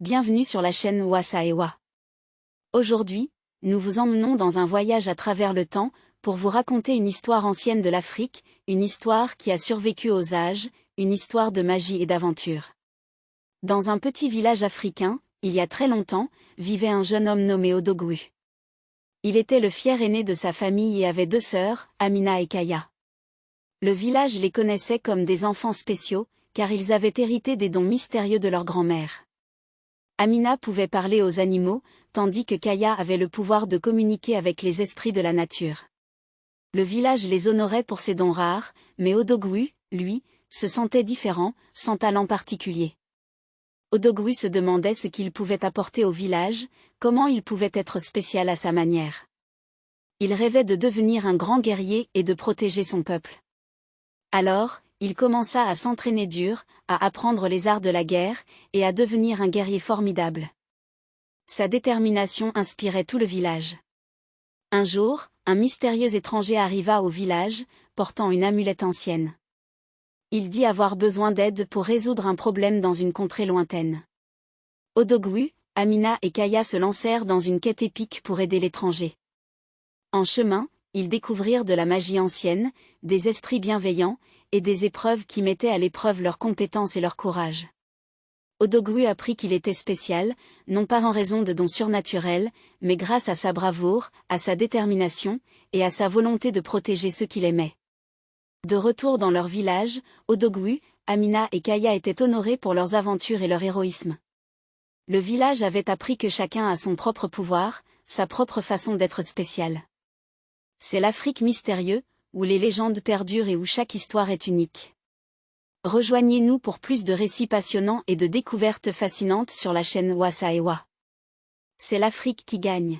Bienvenue sur la chaîne Wasaewa. Aujourd'hui, nous vous emmenons dans un voyage à travers le temps, pour vous raconter une histoire ancienne de l'Afrique, une histoire qui a survécu aux âges, une histoire de magie et d'aventure. Dans un petit village africain, il y a très longtemps, vivait un jeune homme nommé Odogwu. Il était le fier aîné de sa famille et avait deux sœurs, Amina et Kaya. Le village les connaissait comme des enfants spéciaux, car ils avaient hérité des dons mystérieux de leur grand-mère. Amina pouvait parler aux animaux, tandis que Kaya avait le pouvoir de communiquer avec les esprits de la nature. Le village les honorait pour ses dons rares, mais Odogwu, lui, se sentait différent, sans talent particulier. Odogwu se demandait ce qu'il pouvait apporter au village, comment il pouvait être spécial à sa manière. Il rêvait de devenir un grand guerrier et de protéger son peuple. Alors, il commença à s'entraîner dur, à apprendre les arts de la guerre, et à devenir un guerrier formidable. Sa détermination inspirait tout le village. Un jour, un mystérieux étranger arriva au village, portant une amulette ancienne. Il dit avoir besoin d'aide pour résoudre un problème dans une contrée lointaine. Odogwu, Amina et Kaya se lancèrent dans une quête épique pour aider l'étranger. En chemin, ils découvrirent de la magie ancienne, des esprits bienveillants, et des épreuves qui mettaient à l'épreuve leurs compétences et leur courage. Odogwu apprit qu'il était spécial, non pas en raison de dons surnaturels, mais grâce à sa bravoure, à sa détermination, et à sa volonté de protéger ceux qu'il aimait. De retour dans leur village, Odogwu, Amina et Kaya étaient honorés pour leurs aventures et leur héroïsme. Le village avait appris que chacun a son propre pouvoir, sa propre façon d'être spécial. C'est l'Afrique mystérieuse, où les légendes perdurent et où chaque histoire est unique. Rejoignez-nous pour plus de récits passionnants et de découvertes fascinantes sur la chaîne Wasaewa. C'est l'Afrique qui gagne.